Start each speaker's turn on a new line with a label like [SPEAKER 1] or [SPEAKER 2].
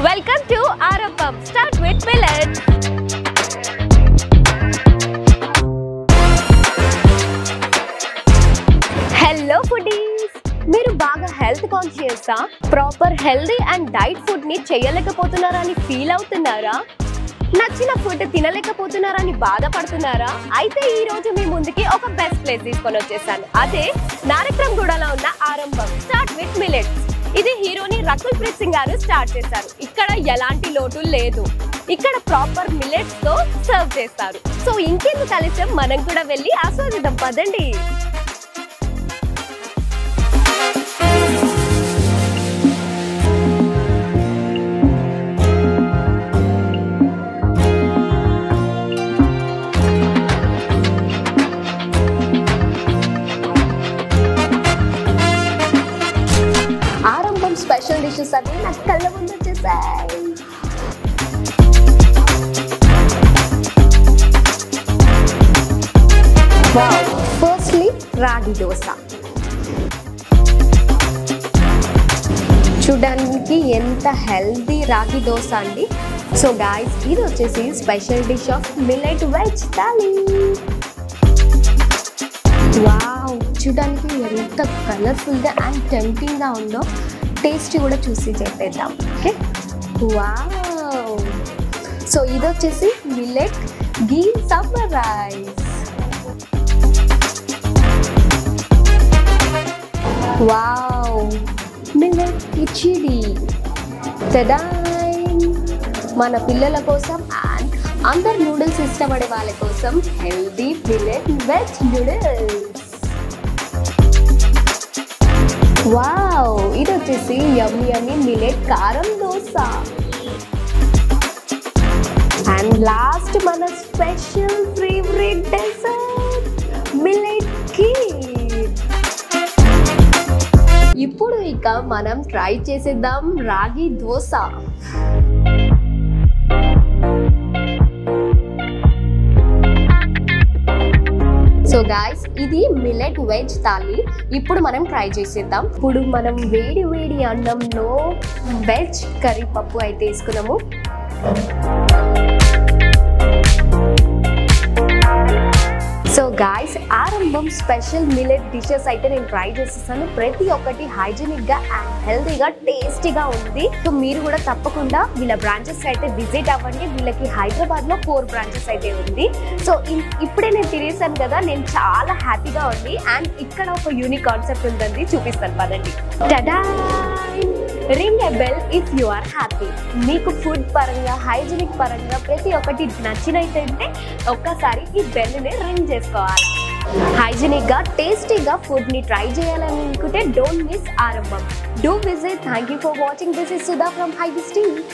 [SPEAKER 1] Welcome to Arambam. Start with millets. Hello foodies. మీరు బాగా health conscious proper healthy and diet food ని చేయలేకపోతున్నారా అని feel అవుతున్నారా? నచ్చిన ఫుడ్ తినలేకపోతున్నారా అని బాధపడుతున్నారా? అయితే ఈ రోజు మీ ముందుకి ఒక బెస్ట్ ప్లేస్ తీసుకొని వచ్చేసాను. అదే నారక్రంగూడలో ఉన్న ఆరంభం. Start with millets. ఇది హీరోని రకుల్ ప్రీత్ సింగ్ గారు స్టార్ట్ చేశారు. ఇక్కడ ఎలాంటి లోటు లేదు. ఇక్కడ ప్రాపర్ మిల్లెట్స్ తో సర్వ్ చేస్తారు. సో ఇంకెందుకు ఆలస్యం, మనం కూడా వెళ్ళి ఆస్వాదిద్దాం పదండి. స్పెషల్ డిషెస్ అవి నా కళ్ళ ముందు వచ్చేసాయి. ఫస్ట్లీ రాగి దోశ. చూడడానికి ఎంత హెల్దీ రాగి దోశ అండి. సో గైస్, ఇది వచ్చేసి special dish of millet veg thali. Wow, చూడడానికి ఎంత కలర్ఫుల్గా అండ్ టెంప్టింగ్గా ఉందో టేస్ట్ కూడా చూసి చెప్పేద్దాం. Okay, wow. సో ఇది వచ్చేసి millet ghee sambar rice. Wow, millet khichdi. మన పిల్లల కోసం అండ్ అందరు నూడిల్స్ ఇష్టపడే వాళ్ళ కోసం healthy millet veg noodles. Wow, ఇది వచ్చేసి యమ్మీ యమ్మీ మిల్లెట్ కారం దోశ. అండ్ లాస్ట్ మన special favourite dessert millet kheer. ఇప్పుడు ఇక మనం ట్రై చేసేద్దాం రాగి దోశ. సో గైస్, ఇది మిల్లెట్ వెజ్ థాలీ. ఇప్పుడు మనం ట్రై చేసేద్దాం. ఇప్పుడు మనం వేడి వేడి అన్నంలో వెజ్ కర్రీ పప్పు అయితే వేసుకున్నాము. సో గైస్, ఆరంభం స్పెషల్ మిల్లెట్ డిషెస్ అయితే నేను ట్రై చేసేసాను. ప్రతి ఒక్కటి హైజీనిక్గా అండ్ హెల్తీగా టేస్టీగా ఉంది. సో మీరు కూడా తప్పకుండా వీళ్ళ బ్రాంచెస్ అయితే విజిట్ అవ్వండి. వీళ్ళకి హైదరాబాద్లో 4 బ్రాంచెస్ అయితే ఉంది. సో ఇప్పుడే నేను తినేసాను కదా, నేను చాలా హ్యాపీగా ఉంది. అండ్ ఇక్కడ ఒక యూనిక్ కాన్సెప్ట్ ఉందండి, చూపిస్తాను పదండి. Tada, ring a bell if you are happy. మీకు ఫుడ్ పరంగా హైజీనిక్ పరంగా ప్రతి ఒక్కటి నచ్చినట్టయితే ఒక్కసారి ఈ బెల్ని రింగ్ చేసుకోవాలి. హైజీనిక్ గా టేస్టీగా ఫుడ్ ని ట్రై చేయాలని అనుకుంటే డోంట్ మిస్ ఆరంభం. Do visit. Thank you for watching. This is Sudha from హైబీస్ TV.